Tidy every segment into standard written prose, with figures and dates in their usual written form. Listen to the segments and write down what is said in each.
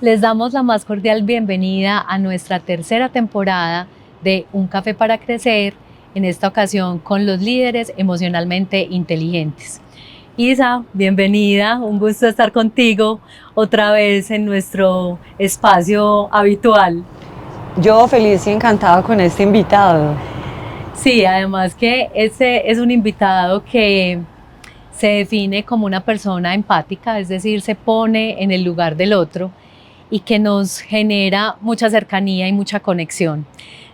Les damos la más cordial bienvenida a nuestra tercera temporada de Un Café para Crecer, en esta ocasión con los líderes emocionalmente inteligentes. Isa, bienvenida, un gusto estar contigo otra vez en nuestro espacio habitual. Yo feliz y encantada con este invitado. Sí, además que este es un invitado que se define como una persona empática, es decir, se pone en el lugar del otro y que nos genera mucha cercanía y mucha conexión.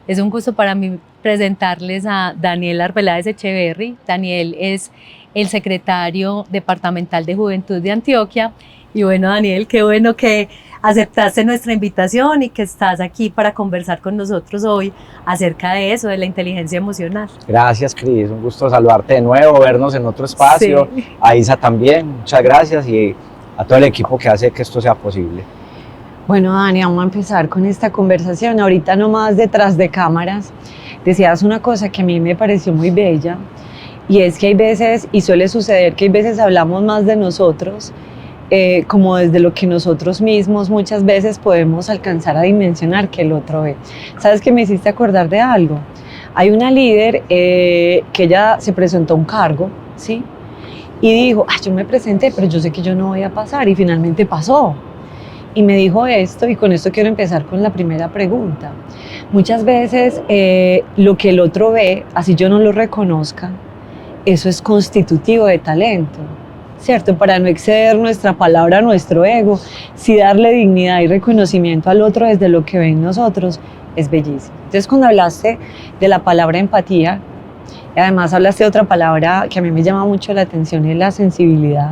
Es un gusto para mí presentarles a Daniel Arbeláez Echeverry. Daniel es el secretario departamental de Juventud de Antioquia. Y bueno, Daniel, qué bueno que aceptaste nuestra invitación y que estás aquí para conversar con nosotros hoy acerca de eso, de la inteligencia emocional. Gracias, Cris, un gusto saludarte de nuevo, vernos en otro espacio. Sí. A Isa también, muchas gracias, y a todo el equipo que hace que esto sea posible. Bueno, Dani, vamos a empezar con esta conversación. Ahorita nomás detrás de cámaras decías una cosa que a mí me pareció muy bella, y es que hay veces, y suele suceder que hay veces hablamos más de nosotros, como desde lo que nosotros mismos muchas veces podemos alcanzar a dimensionar que el otro ve. ¿Sabes qué me hiciste acordar de algo? Hay una líder que ella se presentó a un cargo, ¿sí? Y dijo, yo me presenté, pero yo sé que yo no voy a pasar, y finalmente pasó. Y me dijo esto, y con esto quiero empezar con la primera pregunta. Muchas veces lo que el otro ve, así yo no lo reconozca, eso es constitutivo de talento, ¿cierto? Para no exceder nuestra palabra, nuestro ego, sí darle dignidad y reconocimiento al otro desde lo que ven nosotros, es bellísimo. Entonces, cuando hablaste de la palabra empatía, y además hablaste de otra palabra que a mí me llama mucho la atención, es la sensibilidad.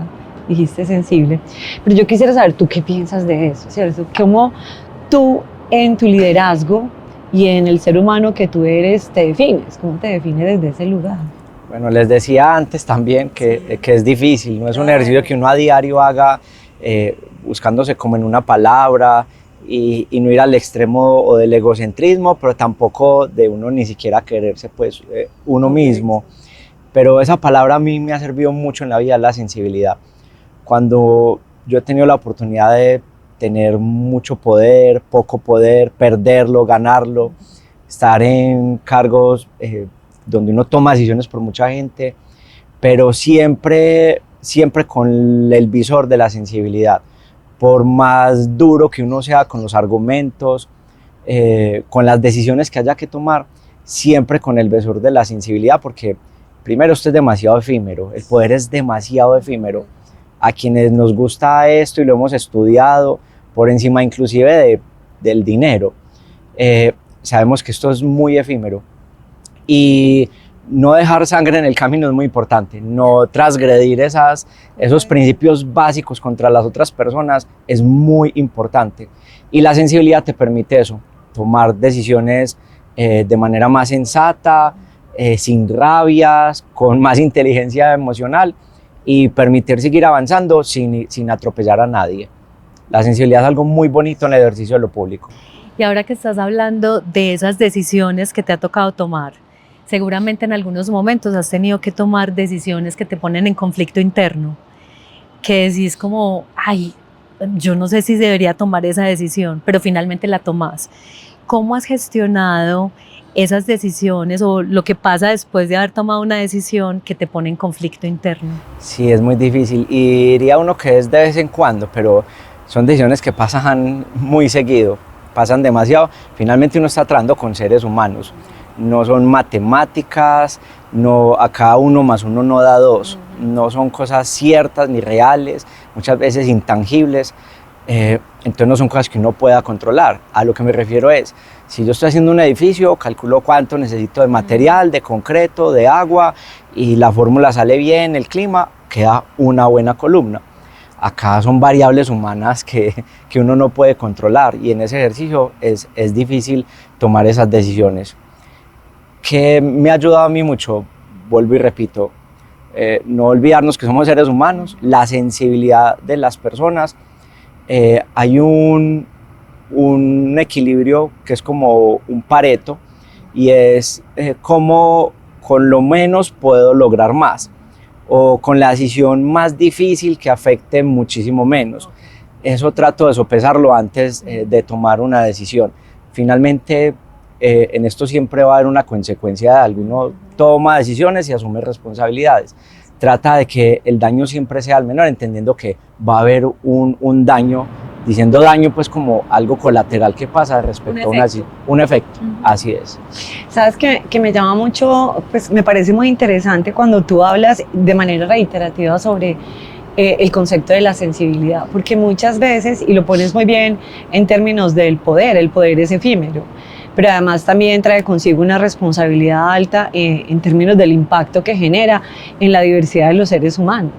Dijiste sensible, pero yo quisiera saber tú qué piensas de eso, ¿cierto? ¿Cómo tú en tu liderazgo y en el ser humano que tú eres te defines? ¿Cómo te defines desde ese lugar? Bueno, les decía antes también que es difícil, no es un ejercicio que uno a diario haga buscándose como en una palabra y no ir al extremo o del egocentrismo, pero tampoco de uno ni siquiera quererse pues uno mismo. Pero esa palabra a mí me ha servido mucho en la vida, la sensibilidad. Cuando yo he tenido la oportunidad de tener mucho poder, poco poder, perderlo, ganarlo, estar en cargos donde uno toma decisiones por mucha gente, pero siempre con el visor de la sensibilidad. Por más duro que uno sea con los argumentos, con las decisiones que haya que tomar, siempre con el visor de la sensibilidad, porque primero esto es demasiado efímero, el poder es demasiado efímero. A quienes nos gusta esto y lo hemos estudiado por encima inclusive del dinero, sabemos que esto es muy efímero, y no dejar sangre en el camino es muy importante, no transgredir esos principios básicos contra las otras personas es muy importante, y la sensibilidad te permite eso, tomar decisiones de manera más sensata, sin rabias, con más inteligencia emocional, y permitir seguir avanzando sin atropellar a nadie. La sensibilidad es algo muy bonito en el ejercicio de lo público. Y ahora que estás hablando de esas decisiones que te ha tocado tomar, seguramente en algunos momentos has tenido que tomar decisiones que te ponen en conflicto interno, que decís como, yo no sé si debería tomar esa decisión, pero finalmente la tomás. ¿Cómo has gestionado esas decisiones o lo que pasa después de haber tomado una decisión que te pone en conflicto interno? Sí, es muy difícil, y diría uno que es de vez en cuando, pero son decisiones que pasan muy seguido, pasan demasiado. Finalmente uno está tratando con seres humanos, no son matemáticas, acá 1 más 1 no da 2, no son cosas ciertas ni reales, muchas veces intangibles. Entonces no son cosas que uno pueda controlar. A lo que me refiero es, si yo estoy haciendo un edificio, calculo cuánto necesito de material, de concreto, de agua, y la fórmula sale bien, el clima, queda una buena columna. Acá son variables humanas que uno no puede controlar, y en ese ejercicio es difícil tomar esas decisiones. ¿Qué me ha ayudado a mí mucho? Vuelvo y repito, no olvidarnos que somos seres humanos, la sensibilidad de las personas. Hay un equilibrio que es como un Pareto, y es cómo con lo menos puedo lograr más, o con la decisión más difícil que afecte muchísimo menos. eso trato de sopesarlo antes de tomar una decisión. Finalmente, en esto siempre va a haber una consecuencia de algo. Uno toma decisiones y asume responsabilidades. Trata de que el daño siempre sea el menor, entendiendo que va a haber un daño, diciendo daño pues como algo colateral que pasa respecto a un efecto. Así es. Sabes que me llama mucho, pues me parece muy interesante cuando tú hablas de manera reiterativa sobre el concepto de la sensibilidad, porque muchas veces, y lo pones muy bien en términos del poder, el poder es efímero, pero además también trae consigo una responsabilidad alta en términos del impacto que genera en la diversidad de los seres humanos.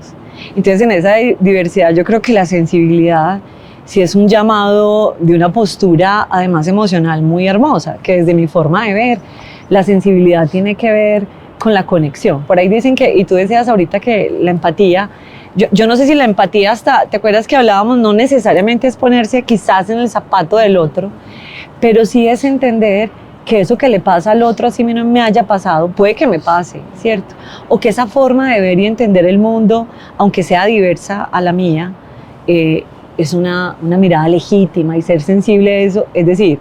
Entonces, en esa diversidad yo creo que la sensibilidad sí es un llamado de una postura además emocional muy hermosa, que desde mi forma de ver, la sensibilidad tiene que ver con la conexión. Por ahí dicen que, y tú decías ahorita que la empatía, yo no sé si la empatía hasta, ¿te acuerdas que hablábamos? No necesariamente es ponerse quizás en el zapato del otro, pero sí es entender que eso que le pasa al otro, así no me haya pasado, puede que me pase, ¿cierto? O que esa forma de ver y entender el mundo, aunque sea diversa a la mía, es una mirada legítima, y ser sensible a eso, es decir,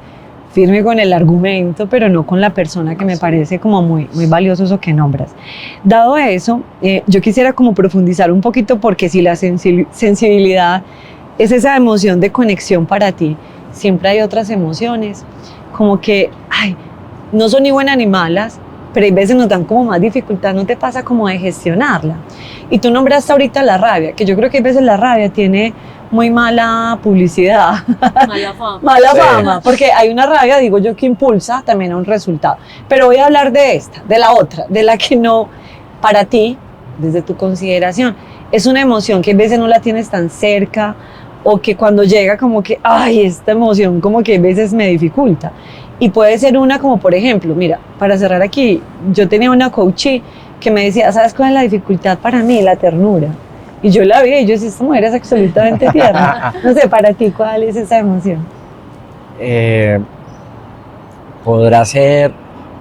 firme con el argumento, pero no con la persona, que me parece como muy valioso eso que nombras. Dado eso, yo quisiera como profundizar un poquito, porque si la sensibilidad es esa emoción de conexión para ti, siempre hay otras emociones, como que, no son ni buenas ni malas, pero hay veces nos dan como más dificultad, ¿no te pasa como de gestionarla? Y tú nombraste ahorita la rabia, que yo creo que a veces la rabia tiene muy mala publicidad. Mala fama. Mala fama, porque hay una rabia, digo yo, que impulsa también a un resultado. Pero voy a hablar de esta, de la otra, de la que no, para ti, desde tu consideración, es una emoción que a veces no la tienes tan cerca, o que cuando llega como que, esta emoción como que a veces me dificulta. Y puede ser una como, por ejemplo, mira, para cerrar aquí, yo tenía una coachee que me decía, ¿sabes cuál es la dificultad para mí? La ternura. Y yo la vi y yo decía, esta mujer es absolutamente tierna. No sé, para ti, ¿cuál es esa emoción? Podrá ser,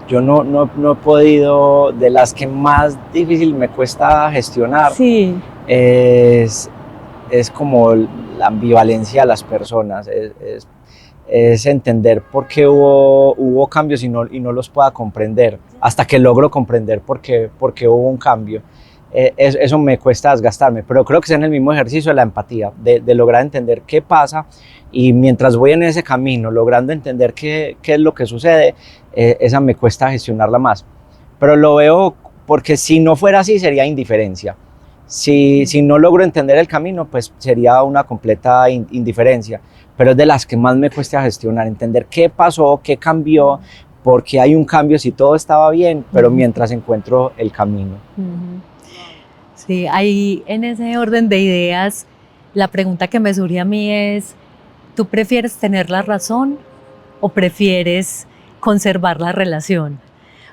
yo no he podido, de las que más difícil me cuesta gestionar, sí, es como la ambivalencia de las personas, es entender por qué hubo cambios y no los pueda comprender, hasta que logro comprender por qué hubo un cambio. Eso me cuesta desgastarme, pero creo que es en el mismo ejercicio de la empatía, de lograr entender qué pasa, y mientras voy en ese camino, logrando entender qué es lo que sucede, esa me cuesta gestionarla más. Pero lo veo porque si no fuera así sería indiferencia. Si no logro entender el camino, pues sería una completa indiferencia, pero es de las que más me cuesta gestionar, entender qué pasó, qué cambió, porque hay un cambio si todo estaba bien, pero mientras encuentro el camino. Sí, ahí en ese orden de ideas, la pregunta que me surge a mí es, ¿tú prefieres tener la razón o prefieres conservar la relación?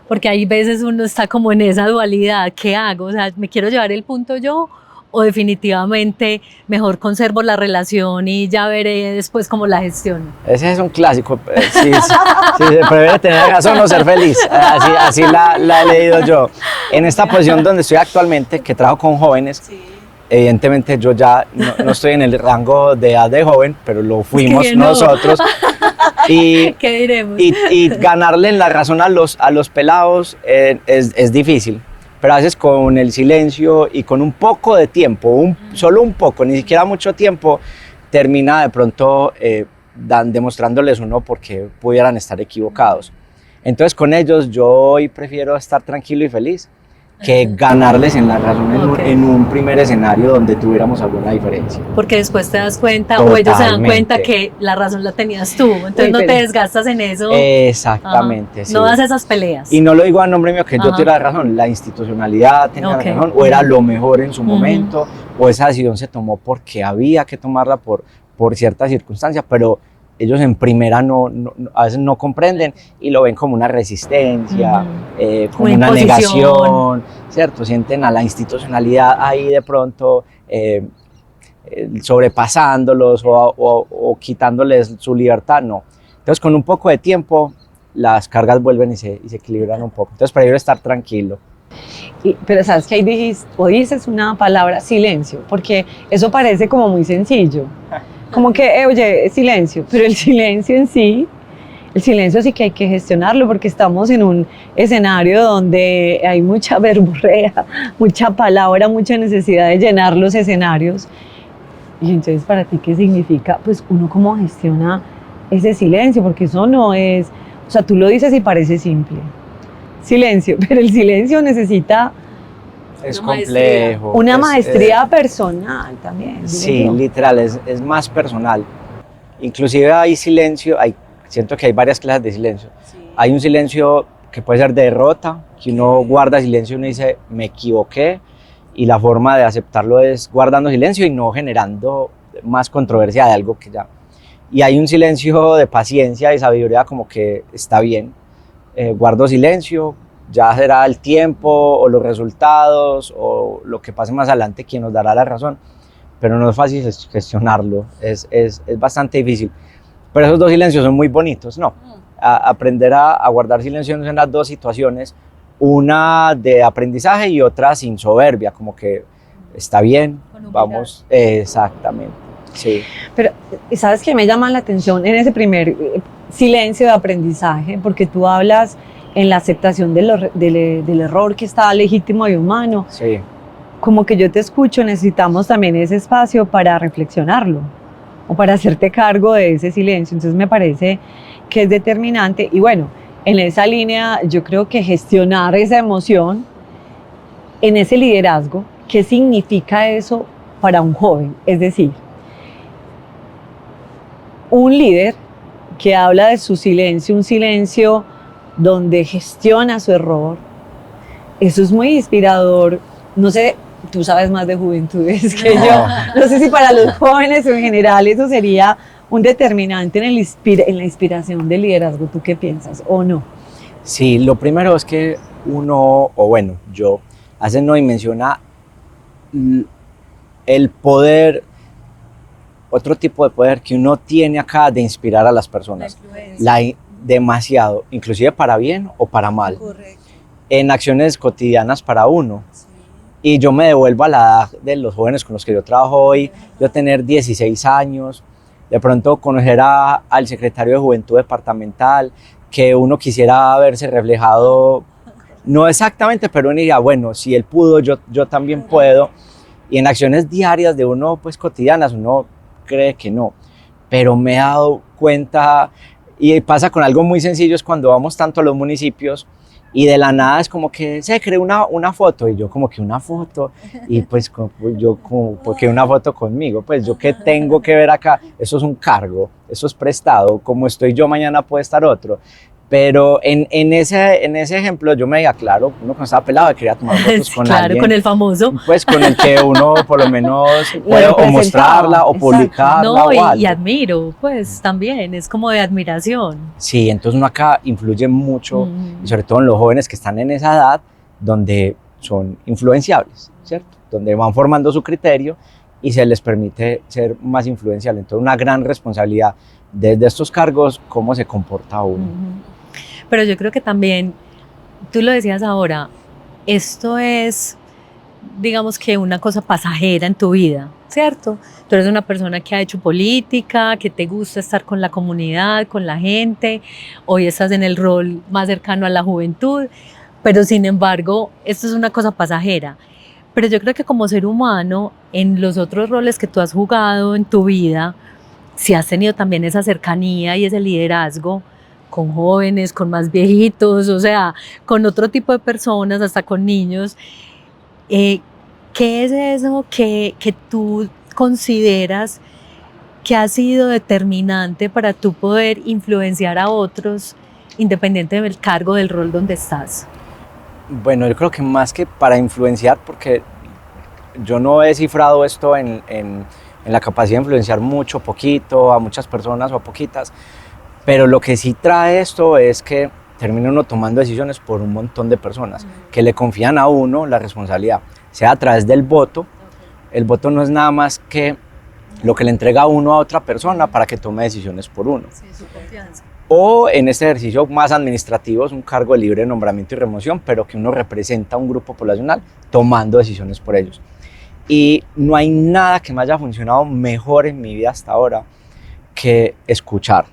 Porque hay veces uno está como en esa dualidad, ¿qué hago? O sea, ¿me quiero llevar el punto yo o definitivamente mejor conservo la relación y ya veré después cómo la gestiono? Ese es un clásico, si se prefiere tener razón o ser feliz, así la he leído yo. En esta posición donde estoy actualmente, que trabajo con jóvenes, evidentemente yo ya no estoy en el rango de edad de joven, pero lo fuimos nosotros. Y, ¿qué diremos? Y ganarle la razón a los pelados es difícil, pero a veces con el silencio y con un poco de tiempo, solo un poco, ni siquiera mucho tiempo, termina de pronto demostrándoles uno por qué pudieran estar equivocados. Entonces con ellos yo hoy prefiero estar tranquilo y feliz que ganarles en la razón en un primer escenario donde tuviéramos alguna diferencia. Porque después te das cuenta, Totalmente. o ellos se dan cuenta que la razón la tenías tú, entonces no te desgastas en eso. Exactamente, sí. No das esas peleas. Y no lo digo a nombre mío que yo tuviera la razón, la institucionalidad tenía la razón, o era lo mejor en su momento, o esa decisión se tomó porque había que tomarla por ciertas circunstancias, pero ellos en primera a veces no comprenden y lo ven como una resistencia, como una negación, ¿cierto? Sienten a la institucionalidad ahí de pronto sobrepasándolos o quitándoles su libertad, no. Entonces con un poco de tiempo las cargas vuelven y se equilibran un poco. Entonces prefiero estar tranquilo. Pero sabes que ahí dices una palabra, silencio, porque eso parece como muy sencillo. como que, oye, silencio, pero el silencio en sí, el silencio sí que hay que gestionarlo porque estamos en un escenario donde hay mucha verborrea, mucha palabra, mucha necesidad de llenar los escenarios. Y entonces, ¿para ti qué significa? Pues uno cómo gestiona ese silencio, porque eso no es, o sea, tú lo dices y parece simple, silencio, pero el silencio necesita es complejo. Una maestría personal también. Sí, literal, es más personal. Inclusive hay silencio, siento que hay varias clases de silencio. Sí. Hay un silencio que puede ser de derrota, que uno guarda silencio y uno dice, me equivoqué, y la forma de aceptarlo es guardando silencio y no generando más controversia de algo que ya... Y hay un silencio de paciencia y sabiduría como que está bien, guardo silencio, ya será el tiempo o los resultados o lo que pase más adelante quien nos dará la razón, pero no es fácil gestionarlo, es bastante difícil. Pero esos dos silencios son muy bonitos, ¿no? Aprender a guardar silencio en las dos situaciones, una de aprendizaje y otra sin soberbia, como que está bien, vamos, exactamente, sí. Pero, ¿sabes qué me llama la atención en ese primer silencio de aprendizaje? Porque tú hablas en la aceptación del error que está legítimo y humano. Sí. Como que yo te escucho, necesitamos también ese espacio para reflexionarlo o para hacerte cargo de ese silencio. Entonces me parece que es determinante y bueno, en esa línea yo creo que gestionar esa emoción en ese liderazgo, ¿qué significa eso para un joven? Es decir, un líder que habla de su silencio, un silencio donde gestiona su error, eso es muy inspirador. No sé, tú sabes más de juventudes que yo, no sé si para los jóvenes o en general eso sería un determinante en la inspiración del liderazgo. ¿Tú qué piensas o no? Sí, lo primero es que uno, o bueno, yo, hace no y menciona el poder, otro tipo de poder que uno tiene acá de inspirar a las personas. Demasiado, inclusive para bien o para mal. Correcto. En acciones cotidianas para uno. Sí. Y yo me devuelvo a la edad de los jóvenes con los que yo trabajo hoy, yo tener 16 años, de pronto conocer al secretario de Juventud departamental, que uno quisiera verse reflejado, no exactamente, pero uno diría, bueno, si él pudo, yo también puedo. Y en acciones diarias de uno, pues cotidianas, uno cree que no. Pero me he dado cuenta, y pasa con algo muy sencillo, es cuando vamos tanto a los municipios y de la nada es como que se cree una foto, y yo como que una foto, y pues yo como, porque una foto conmigo, pues yo qué tengo que ver acá, eso es un cargo, eso es prestado, como estoy yo mañana puede estar otro. Pero en ese ejemplo yo me veía claro, uno cuando estaba pelado quería tomar fotos con claro, alguien. Con el famoso. Pues con el que uno por lo menos puede o mostrarla o publicarla. No, o algo. Y admiro, pues también, es como de admiración. Sí, entonces uno acá influye mucho, y sobre todo en los jóvenes que están en esa edad, donde son influenciables, ¿cierto? Donde van formando su criterio y se les permite ser más influenciables. Entonces una gran responsabilidad desde estos cargos, cómo se comporta uno. Pero yo creo que también, tú lo decías ahora, esto es, digamos que una cosa pasajera en tu vida, ¿cierto? Tú eres una persona que ha hecho política, que te gusta estar con la comunidad, con la gente, hoy estás en el rol más cercano a la juventud, pero sin embargo, esto es una cosa pasajera. Pero yo creo que como ser humano, en los otros roles que tú has jugado en tu vida, si has tenido también esa cercanía y ese liderazgo, con jóvenes, con más viejitos, o sea, con otro tipo de personas, hasta con niños. ¿Qué es eso que tú consideras que ha sido determinante para tú poder influenciar a otros, independiente del cargo, del rol donde estás? Bueno, yo creo que más que para influenciar, porque yo no he cifrado esto en la capacidad de influenciar mucho, poquito, a muchas personas o a poquitas, pero lo que sí trae esto es que termina uno tomando decisiones por un montón de personas que le confían a uno la responsabilidad, sea a través del voto. El voto no es nada más que lo que le entrega a uno a otra persona para que tome decisiones por uno. Sí, su confianza. O en este ejercicio más administrativo es un cargo de libre nombramiento y remoción, pero que uno representa a un grupo poblacional tomando decisiones por ellos. Y no hay nada que me haya funcionado mejor en mi vida hasta ahora que escuchar.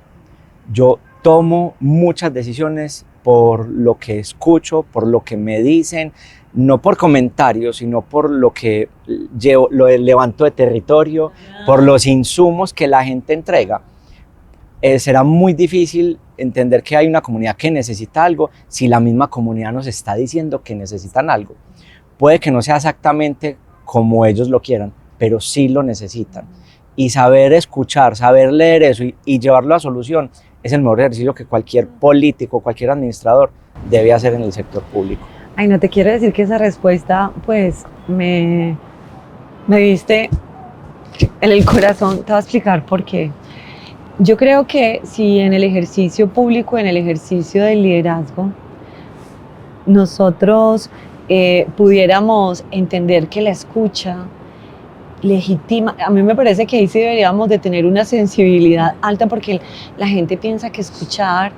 Yo tomo muchas decisiones por lo que escucho, por lo que me dicen, no por comentarios, sino por lo que llevo, lo levanto de territorio, por los insumos que la gente entrega. Será muy difícil entender que hay una comunidad que necesita algo si la misma comunidad nos está diciendo que necesitan algo. Puede que no sea exactamente como ellos lo quieran, pero sí lo necesitan. Y saber escuchar, saber leer eso y llevarlo a solución es el mejor ejercicio que cualquier político, cualquier administrador debe hacer en el sector público. Ay, no te quiero decir que esa respuesta, pues, me diste en el corazón. Te voy a explicar por qué. Yo creo que si en el ejercicio público, en el ejercicio del liderazgo, nosotros pudiéramos entender que la escucha legitima, a mí me parece que ahí sí deberíamos de tener una sensibilidad alta, porque la gente piensa que escuchar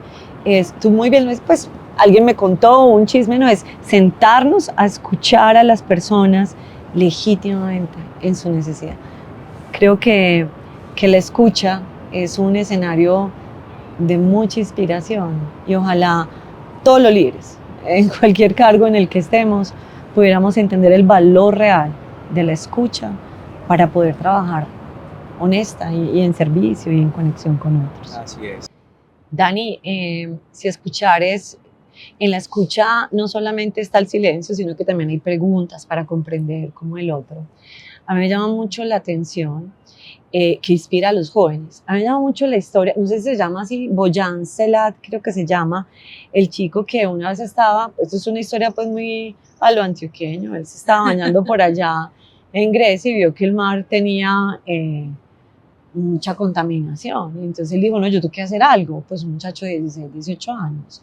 es, tú muy bien, pues alguien me contó un chisme, no, es sentarnos a escuchar a las personas legítimamente en su necesidad. Creo que la escucha es un escenario de mucha inspiración y ojalá todos los líderes, en cualquier cargo en el que estemos, pudiéramos entender el valor real de la escucha para poder trabajar honesta y en servicio y en conexión con otros. Así es. Dani, si escuchar es, en la escucha no solamente está el silencio, sino que también hay preguntas para comprender como el otro. A mí me llama mucho la atención que inspira a los jóvenes. A mí me llama mucho la historia, no sé si se llama así, Boyan Selat, creo que se llama, el chico que una vez estaba, esto es una historia pues muy a lo antioqueño, él se estaba bañando por allá en Grecia y vio que el mar tenía mucha contaminación. Y entonces él dijo, no, yo tengo que hacer algo. Pues un muchacho de 16, 18 años.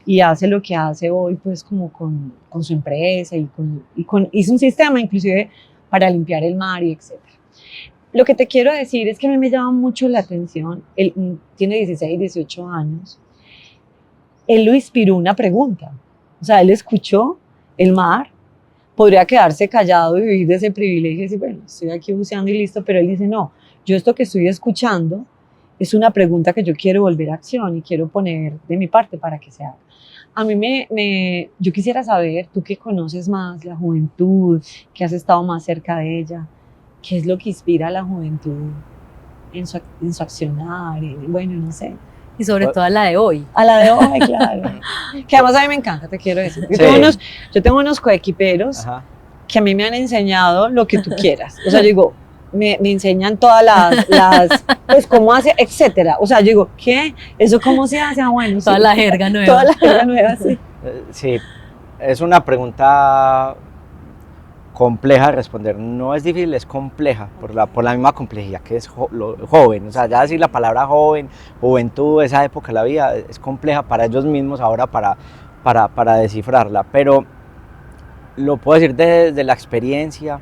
Y hace lo que hace hoy, pues como con su empresa hizo un sistema inclusive para limpiar el mar y etc. Lo que te quiero decir es que a mí me llama mucho la atención, él tiene 16, 18 años, él lo inspiró una pregunta. O sea, él escuchó el mar, podría quedarse callado y vivir de ese privilegio y decir, bueno, estoy aquí buceando y listo, pero él dice, no, yo esto que estoy escuchando es una pregunta que yo quiero volver a acción y quiero poner de mi parte para que se haga. A mí yo quisiera saber, tú que conoces más la juventud, que has estado más cerca de ella, ¿qué es lo que inspira a la juventud en su accionar? Bueno, no sé. Y sobre todo a la de hoy. A la de hoy, claro. Que además a mí me encanta, te quiero decir. Yo tengo unos coequiperos Ajá. que a mí me han enseñado lo que tú quieras. O sea, yo digo, me enseñan todas las pues cómo hace, etcétera. O sea, yo digo, ¿qué? ¿Eso cómo se hace? Ah, bueno, toda sí. la jerga nueva. Toda la jerga nueva, sí. Sí, es una pregunta compleja de responder. No es difícil, es compleja por la misma complejidad que es lo joven. O sea, ya decir la palabra joven, juventud, esa época de la vida es compleja para ellos mismos ahora para descifrarla. Pero lo puedo decir desde la experiencia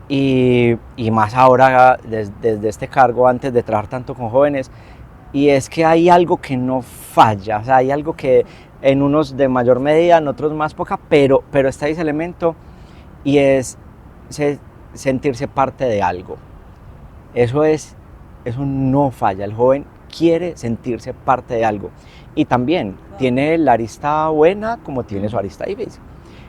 y más ahora desde este cargo, antes de trabajar tanto con jóvenes. Y es que hay algo que no falla, o sea, hay algo que en unos de mayor medida, en otros más poca, pero está ese elemento. Y es sentirse parte de algo. Eso no falla. El joven quiere sentirse parte de algo. Y también tiene la arista buena como tiene su arista difícil.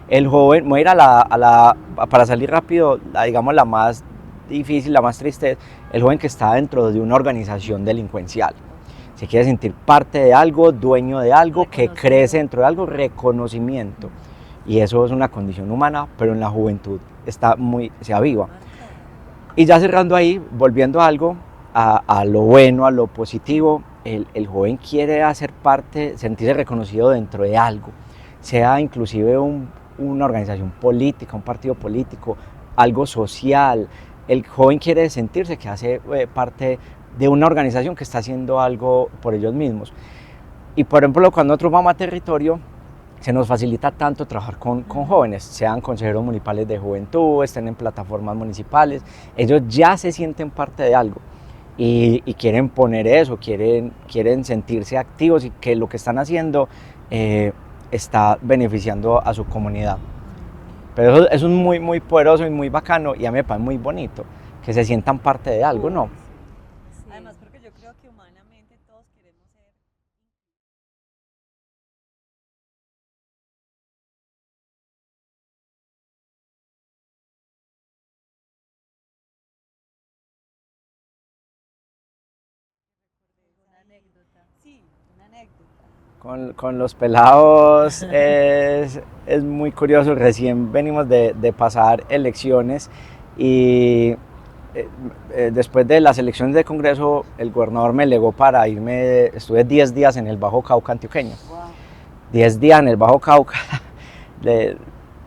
El joven, voy a ir para salir rápido, digamos la más difícil, la más triste, el joven que está dentro de una organización delincuencial. Se quiere sentir parte de algo, dueño de algo, que crece dentro de algo, reconocimiento. Y eso es una condición humana, pero en la juventud se aviva. Y ya cerrando ahí, volviendo a algo, a lo bueno, a lo positivo, el joven quiere hacer parte, sentirse reconocido dentro de algo, sea inclusive una organización política, un partido político, algo social. El joven quiere sentirse que hace parte de una organización que está haciendo algo por ellos mismos. Y por ejemplo, cuando nosotros vamos a territorio, se nos facilita tanto trabajar con jóvenes, sean consejeros municipales de juventud, estén en plataformas municipales, ellos ya se sienten parte de algo y quieren poner eso, quieren sentirse activos y que lo que están haciendo está beneficiando a su comunidad. Pero eso es muy, muy poderoso y muy bacano, y a mí me parece muy bonito, que se sientan parte de algo, ¿no? Sí. Además, porque yo creo que humanamente todos queremos ser. Una anécdota. Sí, una anécdota. Con los pelados es muy curioso, recién venimos de pasar elecciones y después de las elecciones de Congreso el gobernador me legó para irme, estuve 10 días en el Bajo Cauca antioqueño, Wow. 10 días en el Bajo Cauca. Un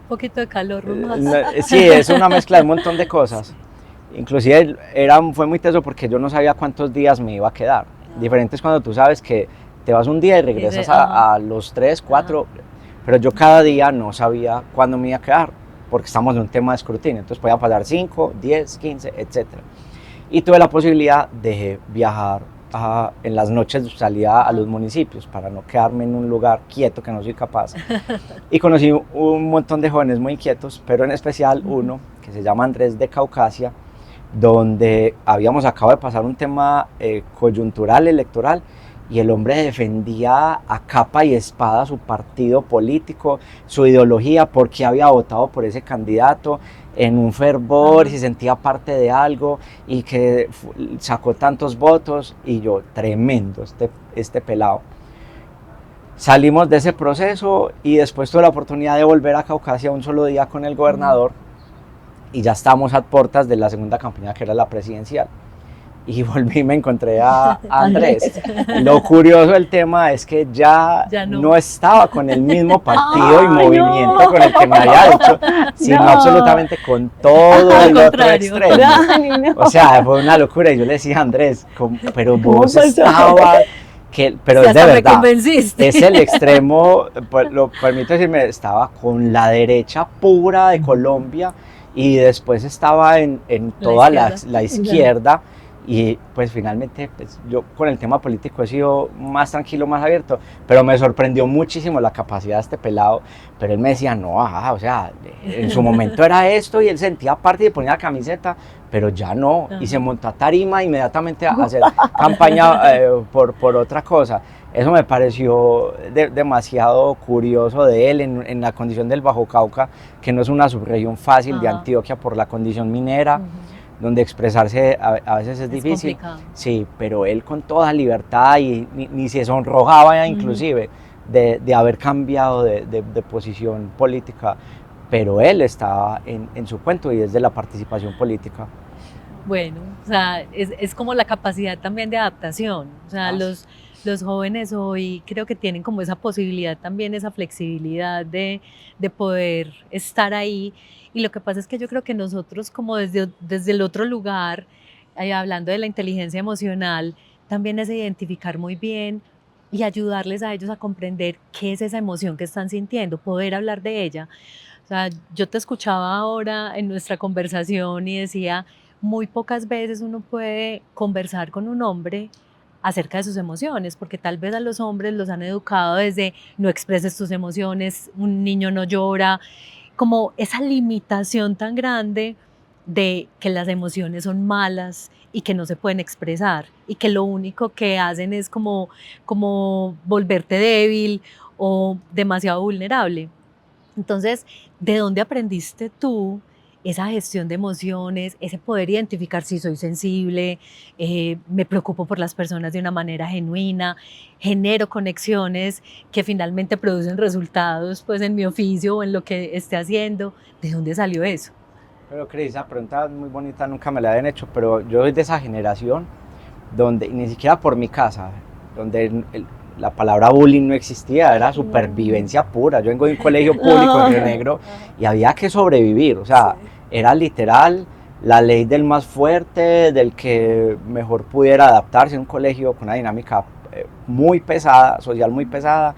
poquito de calor más. Sí, es una mezcla de un montón de cosas. Inclusive fue muy teso porque yo no sabía cuántos días me iba a quedar. Diferente es cuando tú sabes que te vas un día y regresas a los 3, 4, pero yo cada día no sabía cuándo me iba a quedar, porque estamos en un tema de escrutinio, entonces podía pasar 5, 10, 15, etc. Y tuve la posibilidad de viajar, en las noches salía a los municipios para no quedarme en un lugar quieto que no soy capaz. Y conocí un montón de jóvenes muy inquietos, pero en especial uno que se llama Andrés de Caucasia, donde habíamos acabado de pasar un tema coyuntural electoral y el hombre defendía a capa y espada su partido político, su ideología, porque había votado por ese candidato en un fervor y se sentía parte de algo y que sacó tantos votos, y yo, tremendo este pelado. Salimos de ese proceso y después tuve la oportunidad de volver a Caucasia un solo día con el gobernador y ya estamos a puertas de la segunda campaña, que era la presidencial. Y volví y me encontré a Andrés. Lo curioso del tema es que ya no estaba con el mismo partido y movimiento con el que me había hecho, sino absolutamente con todo el otro extremo. O sea, fue una locura. Y yo le decía a Andrés, pero vos estabas... pero es de verdad, es el extremo, lo permito decirme, estaba con la derecha pura de Colombia y después estaba en toda la izquierda. Y pues finalmente pues, yo con el tema político he sido más tranquilo, más abierto, pero me sorprendió muchísimo la capacidad de este pelado. Pero él me decía, no, o sea, en su momento era esto, y él sentía parte y ponía la camiseta, pero ya no, y se montó a tarima inmediatamente a hacer campaña por otra cosa. Eso me pareció demasiado curioso de él en la condición del Bajo Cauca, que no es una subregión fácil de Antioquia por la condición minera, donde expresarse a veces es difícil. Complicado. Sí, pero él con toda libertad y ni se sonrojaba inclusive de haber cambiado de posición política, pero él estaba en su cuento y desde la participación política. Bueno, o sea, es como la capacidad también de adaptación. O sea, los jóvenes hoy creo que tienen como esa posibilidad también, esa flexibilidad de poder estar ahí. Y lo que pasa es que yo creo que nosotros como desde el otro lugar, hablando de la inteligencia emocional, también es identificar muy bien y ayudarles a ellos a comprender qué es esa emoción que están sintiendo, poder hablar de ella. O sea, yo te escuchaba ahora en nuestra conversación y decía, muy pocas veces uno puede conversar con un hombre acerca de sus emociones, porque tal vez a los hombres los han educado desde no expreses tus emociones, un niño no llora, como esa limitación tan grande de que las emociones son malas y que no se pueden expresar y que lo único que hacen es como volverte débil o demasiado vulnerable. Entonces, ¿de dónde aprendiste tú esa gestión de emociones, ese poder identificar si soy sensible, me preocupo por las personas de una manera genuina, genero conexiones que finalmente producen resultados pues, en mi oficio o en lo que esté haciendo? ¿De dónde salió eso? Pero Cris, esa pregunta es muy bonita, nunca me la habían hecho, pero yo soy de esa generación donde ni siquiera por mi casa, donde la palabra bullying no existía, era supervivencia pura. Yo vengo de un colegio público en Río Negro y había que sobrevivir, o sea, era literal la ley del más fuerte, del que mejor pudiera adaptarse. Un colegio con una dinámica muy pesada, social muy pesada,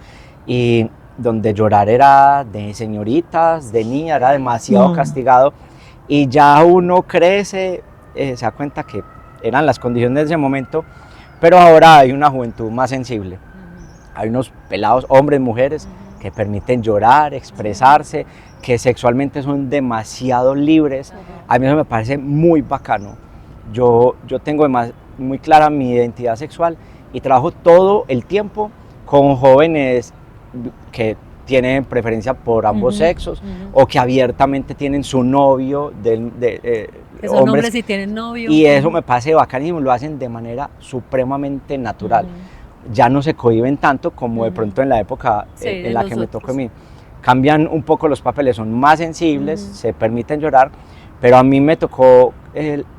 y donde llorar era de señoritas, de niña, era demasiado castigado. Y ya uno crece, se da cuenta que eran las condiciones de ese momento, pero ahora hay una juventud más sensible. Hay unos pelados, hombres, mujeres, que permiten llorar, expresarse, que sexualmente son demasiado libres. A mí eso me parece muy bacano. Yo tengo muy clara mi identidad sexual y trabajo todo el tiempo con jóvenes que tienen preferencia por ambos sexos o que abiertamente tienen su novio, que son hombres y tienen novio. Y eso me parece bacanísimo, lo hacen de manera supremamente natural. Ya no se cohíben tanto como de pronto en la época en la que me tocó a mí. Cambian un poco los papeles, son más sensibles, se permiten llorar, pero a mí me tocó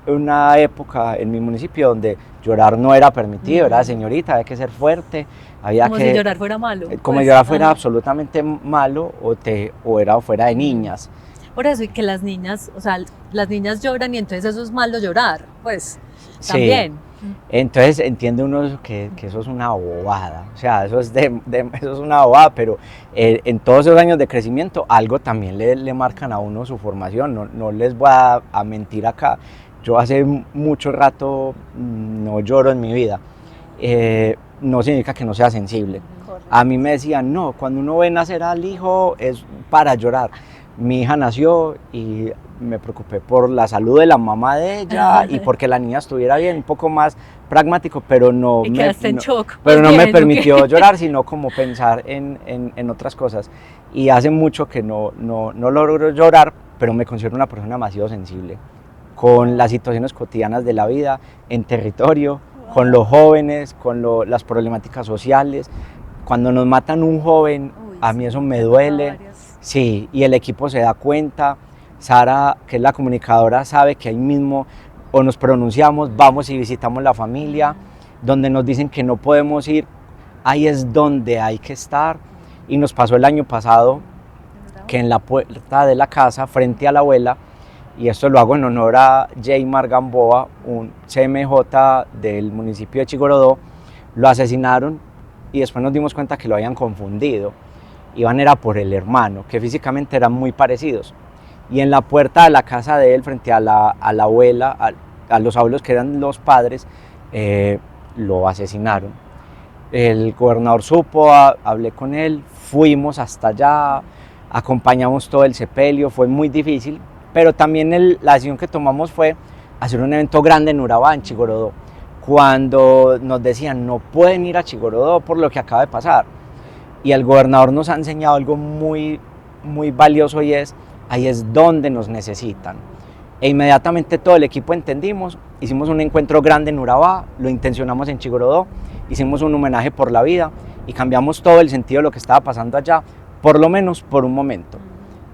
una época en mi municipio donde llorar no era permitido, era señorita, había que ser fuerte, había como si llorar fuera malo. Como si llorar fuera absolutamente malo o fuera de niñas. Por eso, y que las niñas, o sea, las niñas lloran y entonces eso es malo llorar, pues también. Entonces entiende uno que eso es una bobada, o sea, eso es una bobada, pero en todos esos años de crecimiento algo también le marcan a uno su formación, no les voy a mentir acá, yo hace mucho rato no lloro en mi vida, no significa que no sea sensible. Correcto. A mí me decían, no, cuando uno ve nacer al hijo es para llorar. Mi hija nació y me preocupé por la salud de la mamá de ella y porque la niña estuviera bien, un poco más pragmático, pero no me permitió llorar, sino como pensar en otras cosas. Y hace mucho que no logro llorar, pero me considero una persona demasiado sensible con las situaciones cotidianas de la vida, en territorio, con los jóvenes, con las problemáticas sociales. Cuando nos matan un joven, a mí eso me duele. Sí, y el equipo se da cuenta. Sara, que es la comunicadora, sabe que ahí mismo o nos pronunciamos, vamos y visitamos la familia, donde nos dicen que no podemos ir, ahí es donde hay que estar. Y nos pasó el año pasado que en la puerta de la casa, frente a la abuela, y esto lo hago en honor a Jaymar Gamboa, un CMJ del municipio de Chigorodó, lo asesinaron y después nos dimos cuenta que lo habían confundido. Era por el hermano, que físicamente eran muy parecidos. Y en la puerta de la casa de él, frente a la abuela, a los abuelos que eran los padres, lo asesinaron. El gobernador supo, hablé con él, fuimos hasta allá, acompañamos todo el sepelio, fue muy difícil, pero también la decisión que tomamos fue hacer un evento grande en Urabá, en Chigorodó. Cuando nos decían no pueden ir a Chigorodó por lo que acaba de pasar, y el gobernador nos ha enseñado algo muy, muy valioso y ahí es donde nos necesitan. E inmediatamente todo el equipo entendimos, hicimos un encuentro grande en Urabá, lo intencionamos en Chigorodó, hicimos un homenaje por la vida y cambiamos todo el sentido de lo que estaba pasando allá, por lo menos por un momento,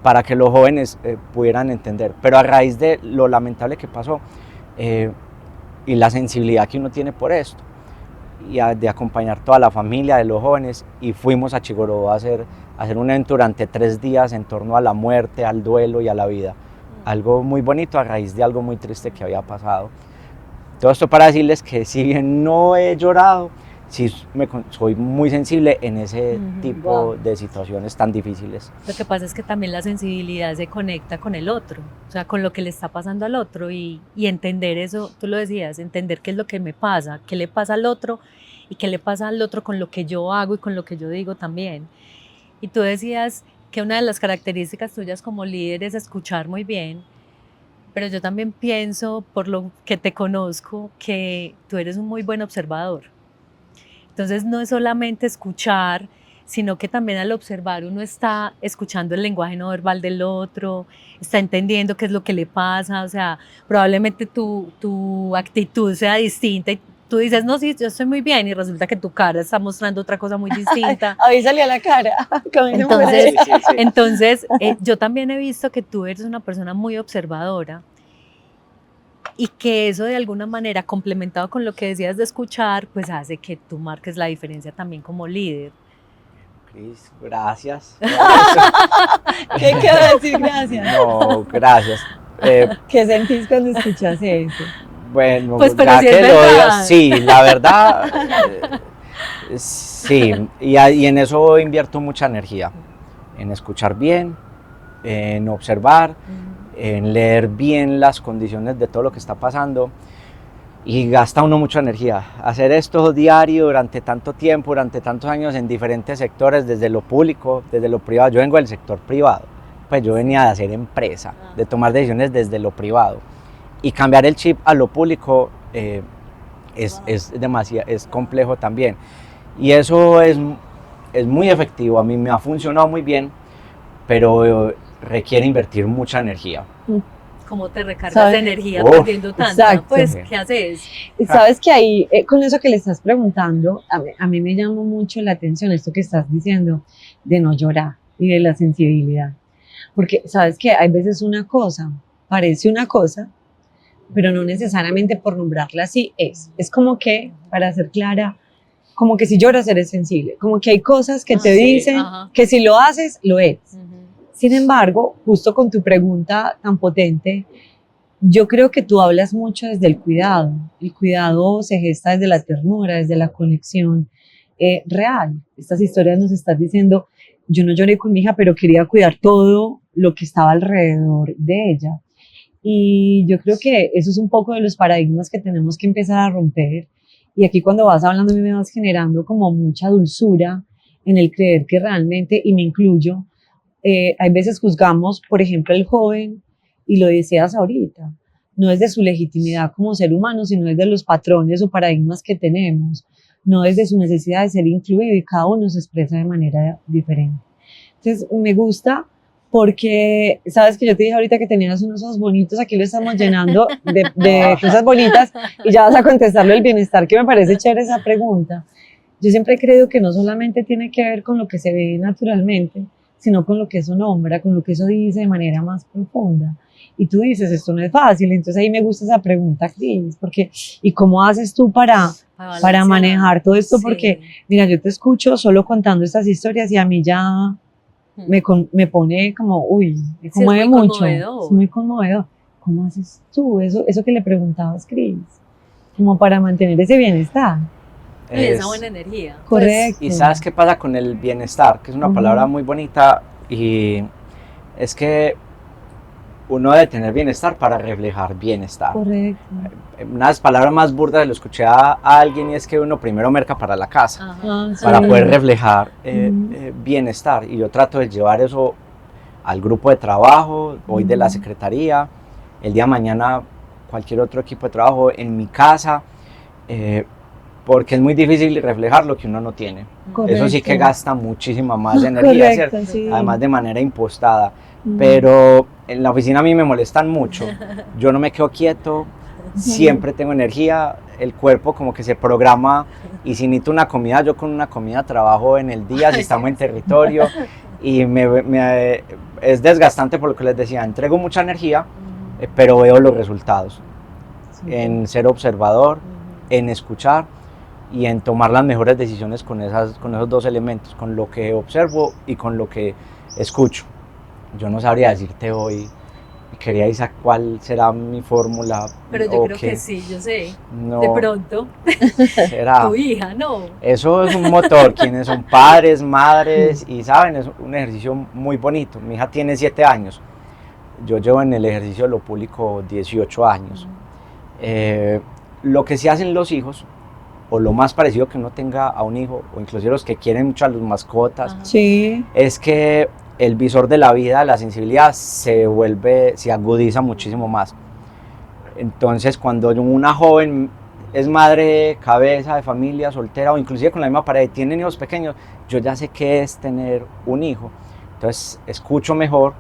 para que los jóvenes pudieran entender. Pero a raíz de lo lamentable que pasó y la sensibilidad que uno tiene por esto, y de acompañar toda la familia de los jóvenes, y fuimos a Chigorodó a hacer un evento durante 3 días en torno a la muerte, al duelo y a la vida. Algo muy bonito a raíz de algo muy triste que había pasado. Todo esto para decirles que si bien no he llorado, sí soy muy sensible en ese tipo de situaciones tan difíciles. Lo que pasa es que también la sensibilidad se conecta con el otro, o sea, con lo que le está pasando al otro y entender eso, tú lo decías, entender qué es lo que me pasa, qué le pasa al otro y qué le pasa al otro con lo que yo hago y con lo que yo digo también. Y tú decías que una de las características tuyas como líder es escuchar muy bien, pero yo también pienso, por lo que te conozco, que tú eres un muy buen observador. Entonces no es solamente escuchar, sino que también al observar uno está escuchando el lenguaje no verbal del otro, está entendiendo qué es lo que le pasa, o sea, probablemente tu actitud sea distinta y tú dices, no, sí, yo estoy muy bien, y resulta que tu cara está mostrando otra cosa muy distinta. Ahí salía la cara. Entonces, yo también he visto que tú eres una persona muy observadora y que eso de alguna manera, complementado con lo que decías de escuchar, pues hace que tú marques la diferencia también como líder. Cris, gracias. ¿Qué quiero decir gracias? No, gracias. ¿Qué sentís cuando escuchas eso? Bueno, pues pero ya si que es lo verdad. digas, sí, la verdad, sí, y en eso invierto mucha energía, en escuchar bien, en observar, en leer bien las condiciones de todo lo que está pasando, y gasta uno mucha energía. Hacer esto diario durante tanto tiempo, durante tantos años en diferentes sectores, desde lo público, desde lo privado. Yo vengo del sector privado, pues yo venía de hacer empresa, de tomar decisiones desde lo privado y cambiar el chip a lo público es complejo también. Y eso es muy efectivo, a mí me ha funcionado muy bien, pero requiere invertir mucha energía. ¿Cómo te recargas ¿Sabes? de energía perdiendo tanta? Exacto. Pues, ¿qué haces? Sabes que ahí, con eso que le estás preguntando, a mí me llama mucho la atención esto que estás diciendo de no llorar y de la sensibilidad. Porque sabes que hay veces una cosa, parece una cosa, pero no necesariamente por nombrarla así es. Es como que, para ser clara, como que si lloras eres sensible, como que hay cosas que te dicen que si lo haces, lo eres. Sin embargo, justo con tu pregunta tan potente, yo creo que tú hablas mucho desde el cuidado. El cuidado se gesta desde la ternura, desde la conexión real. Estas historias nos estás diciendo, yo no lloré con mi hija, pero quería cuidar todo lo que estaba alrededor de ella. Y yo creo que eso es un poco de los paradigmas que tenemos que empezar a romper. Y aquí cuando vas hablando, a mí me vas generando como mucha dulzura en el creer que realmente, y me incluyo, hay veces juzgamos, por ejemplo, el joven, y lo decías ahorita, no es de su legitimidad como ser humano, sino es de los patrones o paradigmas que tenemos, no es de su necesidad de ser incluido, y cada uno se expresa de manera diferente. Entonces, me gusta porque, sabes que yo te dije ahorita que tenías unos ojos bonitos, aquí lo estamos llenando de cosas bonitas, y ya vas a contestarlo el bienestar, que me parece chévere esa pregunta. Yo siempre he creído que no solamente tiene que ver con lo que se ve naturalmente, sino con lo que eso nombra, con lo que eso dice de manera más profunda. Y tú dices, esto no es fácil, entonces ahí me gusta esa pregunta, Cris, porque, ¿y cómo haces tú para manejar todo esto? Sí. Porque, mira, yo te escucho solo contando estas historias y a mí ya me pone como, uy, me conmueve mucho, es muy conmovedor. ¿Cómo haces tú eso que le preguntabas, Cris? Como para mantener ese bienestar. Esa buena energía. Correcto. ¿Y sabes qué pasa con el bienestar? Que es una palabra muy bonita, y es que uno debe tener bienestar para reflejar bienestar. Correcto. Una de las palabras más burdas lo escuché a alguien, y es que uno primero merca para la casa, para poder reflejar bienestar. Y yo trato de llevar eso al grupo de trabajo, hoy de la secretaría, el día de mañana cualquier otro equipo de trabajo, en mi casa, porque es muy difícil reflejar lo que uno no tiene. Correcto. Eso sí que gasta muchísima más energía, correcto, ¿cierto? Sí. Además de manera impostada. Pero en la oficina a mí me molestan mucho. Yo no me quedo quieto, siempre tengo energía, el cuerpo como que se programa, y si necesito una comida, yo con una comida trabajo en el día, si estamos en territorio, y es desgastante por lo que les decía, entrego mucha energía, pero veo los resultados, en ser observador, en escuchar y en tomar las mejores decisiones con esos dos elementos, con lo que observo y con lo que escucho. Yo no sabría decirte hoy, quería Isa, cuál será mi fórmula. Pero yo creo que sí, yo sé. No, de pronto. Será. Tu hija, ¿no? Eso es un motor. Quienes son padres, madres, y saben, es un ejercicio muy bonito. Mi hija tiene 7 años. Yo llevo en el ejercicio de lo público 18 años. Lo que sí hacen los hijos, o lo más parecido que uno tenga a un hijo, o inclusive los que quieren mucho a las mascotas, sí, es que el visor de la vida, la sensibilidad, se agudiza muchísimo más. Entonces, cuando una joven es madre, cabeza de familia, soltera, o inclusive con la misma pareja, tienen hijos pequeños, yo ya sé qué es tener un hijo. Entonces, escucho mejor,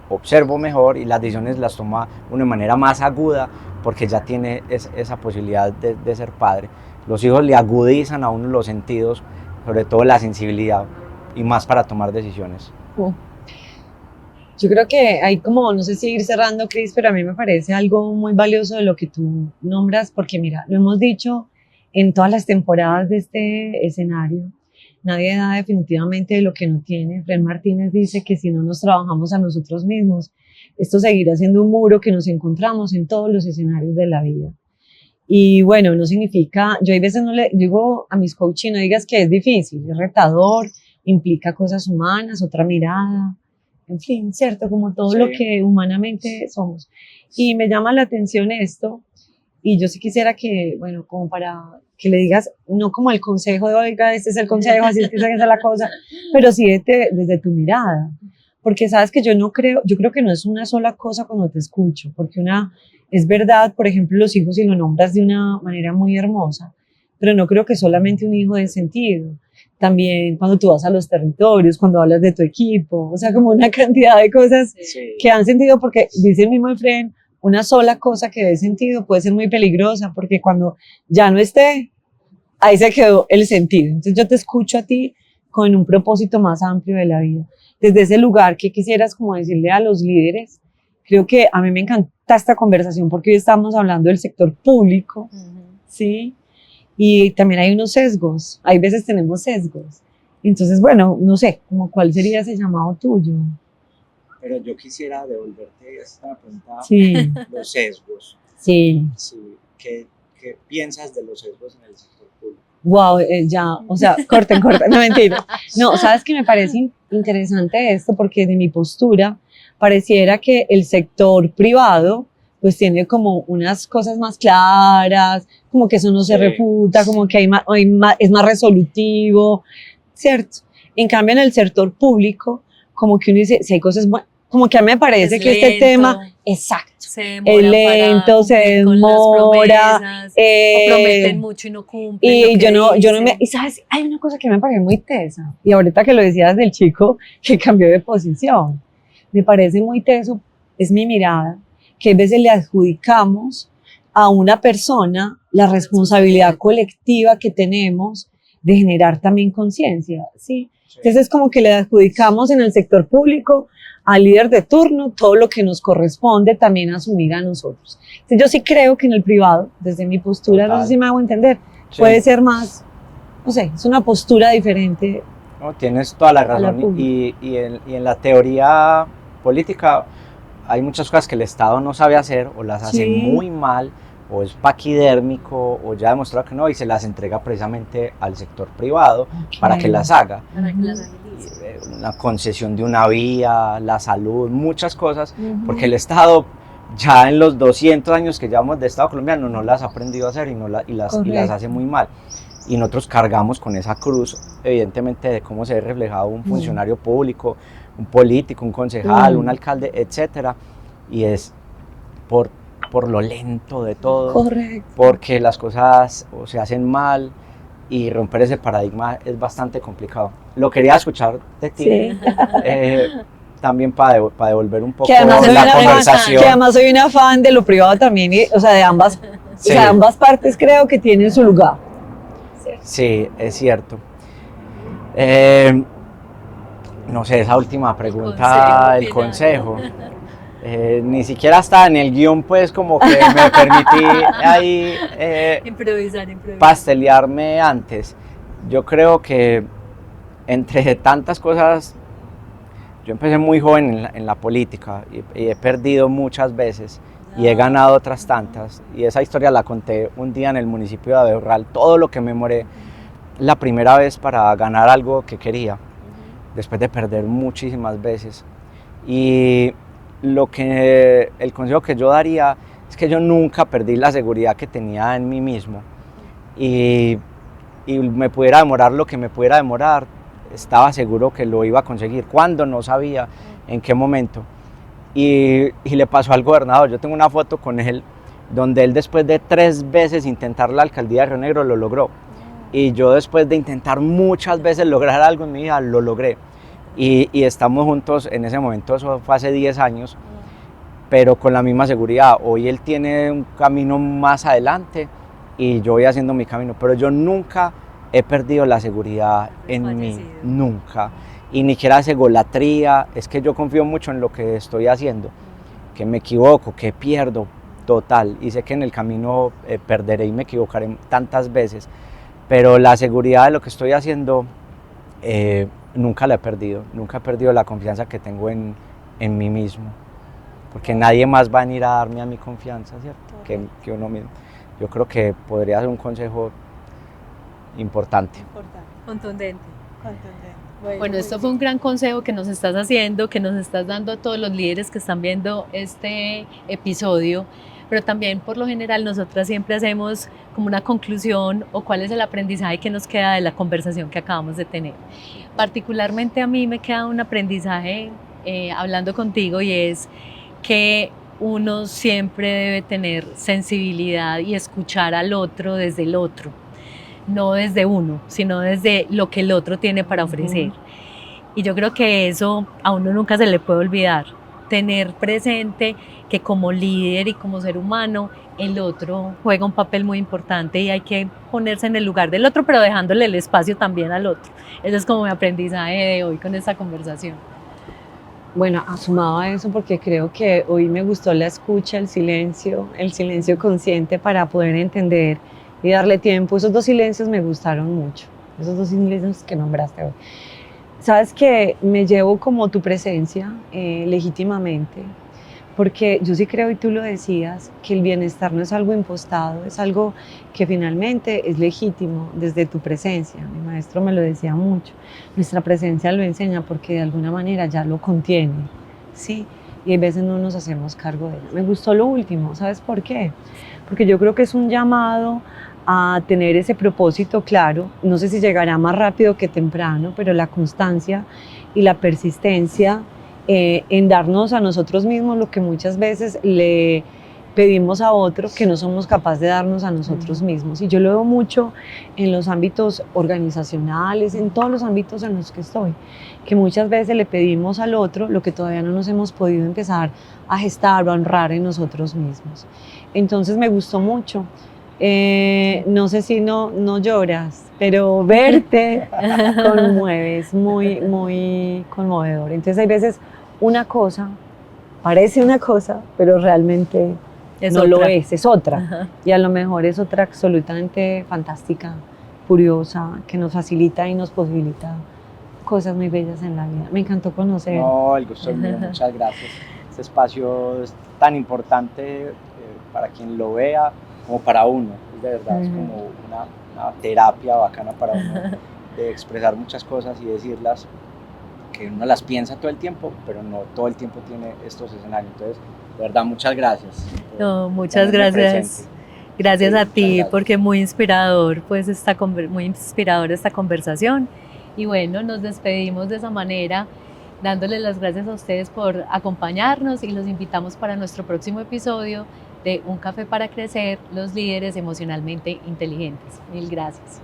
observo mejor, y las decisiones las toma uno de manera más aguda, porque ya tiene esa posibilidad de ser padre. Los hijos le agudizan a uno los sentidos, sobre todo la sensibilidad, y más para tomar decisiones. Yo creo que hay como, no sé si ir cerrando, Cris, pero a mí me parece algo muy valioso de lo que tú nombras, porque mira, lo hemos dicho en todas las temporadas de este escenario, nadie da definitivamente de lo que no tiene. Fred Martínez dice que si no nos trabajamos a nosotros mismos, esto seguirá siendo un muro que nos encontramos en todos los escenarios de la vida. Y bueno, no significa, yo a veces no le digo a mis coaches, no digas que es difícil, es retador, implica cosas humanas, otra mirada, en fin, ¿cierto? Como todo lo que humanamente somos. Y me llama la atención esto, Y yo sí quisiera que, bueno, como para que le digas, no como el consejo de, oiga, este es el consejo, así es que esa es la cosa, pero sí desde tu mirada. Porque sabes que yo creo que no es una sola cosa cuando te escucho, porque es verdad, por ejemplo, los hijos y lo nombras de una manera muy hermosa, pero no creo que solamente un hijo dé sentido. También cuando tú vas a los territorios, cuando hablas de tu equipo, o sea, como una cantidad de cosas que han sentido, porque dice el mismo Efraín, una sola cosa que dé sentido puede ser muy peligrosa, porque cuando ya no esté, ahí se quedó el sentido. Entonces yo te escucho a ti con un propósito más amplio de la vida. Desde ese lugar que quisieras como decirle a los líderes, creo que a mí me encanta esta conversación porque hoy estamos hablando del sector público, ¿sí? Y también hay unos sesgos, hay veces tenemos sesgos. Entonces, bueno, no sé, como cuál sería ese llamado tuyo. Pero yo quisiera devolverte esta pregunta, Sí. los sesgos. Sí. Sí. ¿Qué piensas de los sesgos en el sector público? Wow, ya, o sea, corten, no mentira. No, sabes que me parece interesante esto porque de mi postura pareciera que el sector privado pues tiene como unas cosas más claras, como que eso no se refuta, como que es más resolutivo, ¿cierto? En cambio en el sector público, como que uno dice, si hay cosas buenas, como que a mí me parece que este tema, exacto, es lento, se demora, o prometen mucho y no cumplen. Y y sabes, hay una cosa que me parece muy tesa, y ahorita que lo decías del chico que cambió de posición, me parece muy teso, es mi mirada, que a veces le adjudicamos a una persona la responsabilidad colectiva que tenemos de generar también conciencia, ¿sí? Entonces es como que le adjudicamos en el sector público al líder de turno todo lo que nos corresponde también asumir a nosotros. Entonces yo sí creo que en el privado, desde mi postura, no sé si me hago entender, puede ser más, no sé, es una postura diferente. No, tienes toda la razón y en la teoría política hay muchas cosas que el Estado no sabe hacer o las hace muy mal o es paquidérmico o ya ha demostrado que no y se las entrega precisamente al sector privado para que las haga. Para que las agilice. La concesión de una vía, la salud, muchas cosas, porque el Estado ya en los 200 años que llevamos de Estado colombiano no las ha aprendido a hacer y las hace muy mal. Y nosotros cargamos con esa cruz, evidentemente, de cómo se ve reflejado un funcionario público, un político, un concejal, un alcalde, etcétera, y es por lo lento de todo, correcto, porque las cosas o se hacen mal y romper ese paradigma es bastante complicado. Lo quería escuchar de ti, también para devolver un poco la conversación. Que además soy una fan de lo privado también, o sea, de ambas, o sea, ambas partes creo que tienen su lugar. Sí, es cierto. No sé, esa última pregunta, el consejo. Ni siquiera está en el guión, pues como que me permití ahí improvisar. Pastelearme antes. Yo creo que entre tantas cosas, yo empecé muy joven en la política y he perdido muchas veces y he ganado otras tantas. Y esa historia la conté un día en el municipio de Abeorral, todo lo que me moré la primera vez para ganar algo que quería, después de perder muchísimas veces. Y el consejo que yo daría es que yo nunca perdí la seguridad que tenía en mí mismo y me pudiera demorar lo que me pudiera demorar, estaba seguro que lo iba a conseguir. Cuando no sabía en qué momento. Y le pasó al gobernador. Yo tengo una foto con él donde él, después de 3 veces intentar la alcaldía de Río Negro, lo logró. Y yo, después de intentar muchas veces lograr algo en mi vida, lo logré. Y estamos juntos en ese momento, eso fue hace 10 años, pero con la misma seguridad. Hoy él tiene un camino más adelante y yo voy haciendo mi camino, pero yo nunca he perdido la seguridad en mí, nunca. Y ni siquiera es egolatría, es que yo confío mucho en lo que estoy haciendo, que me equivoco, que pierdo, total, y sé que en el camino perderé y me equivocaré tantas veces, pero la seguridad de lo que estoy haciendo nunca la he perdido, nunca he perdido la confianza que tengo en mí mismo, porque nadie más va a venir a darme a mi confianza, ¿cierto? Que uno mismo. Yo creo que podría ser un consejo importante. Contundente. Bueno, esto fue un gran consejo que nos estás haciendo, que nos estás dando a todos los líderes que están viendo este episodio, pero también por lo general nosotras siempre hacemos como una conclusión o cuál es el aprendizaje que nos queda de la conversación que acabamos de tener. Particularmente a mí me queda un aprendizaje hablando contigo, y es que uno siempre debe tener sensibilidad y escuchar al otro desde el otro, no desde uno, sino desde lo que el otro tiene para ofrecer. Y yo creo que eso a uno nunca se le puede olvidar, tener presente que como líder y como ser humano, el otro juega un papel muy importante y hay que ponerse en el lugar del otro, pero dejándole el espacio también al otro. Ese es como mi aprendizaje de hoy con esta conversación. Bueno, sumado a eso, porque creo que hoy me gustó la escucha, el silencio consciente para poder entender y darle tiempo. Esos dos silencios me gustaron mucho, esos dos silencios que nombraste hoy. Sabes que me llevo como tu presencia legítimamente, porque yo sí creo, y tú lo decías, que el bienestar no es algo impostado, es algo que finalmente es legítimo desde tu presencia. Mi maestro me lo decía mucho, nuestra presencia lo enseña porque de alguna manera ya lo contiene, ¿sí? Y a veces no nos hacemos cargo de ello. Me gustó lo último, ¿sabes por qué? Porque yo creo que es un llamado a tener ese propósito claro. No sé si llegará más rápido que temprano, pero la constancia y la persistencia en darnos a nosotros mismos lo que muchas veces le pedimos a otro que no somos capaces de darnos a nosotros mismos. Y yo lo veo mucho en los ámbitos organizacionales, en todos los ámbitos en los que estoy, que muchas veces le pedimos al otro lo que todavía no nos hemos podido empezar a gestar o a honrar en nosotros mismos. Entonces me gustó mucho. No sé si no lloras, pero verte conmueve, es muy conmovedor. Entonces hay veces una cosa, parece una cosa, pero realmente Es no otra. lo es otra. Ajá. Y a lo mejor es otra absolutamente fantástica, curiosa, que nos facilita y nos posibilita cosas muy bellas en la vida. Me encantó conocer. No, el gusto es mío, muchas gracias. Este espacio es tan importante para quien lo vea como para uno, de verdad, es como una terapia bacana para uno de expresar muchas cosas y decirlas, que uno las piensa todo el tiempo, pero no todo el tiempo tiene estos escenarios. Entonces, de verdad, muchas gracias. No, muchas gracias. Gracias a ti, porque muy inspirador, pues muy inspirador esta conversación. Y bueno, nos despedimos de esa manera, dándoles las gracias a ustedes por acompañarnos, y los invitamos para nuestro próximo episodio de Un Café para Crecer, los líderes emocionalmente inteligentes. Mil gracias.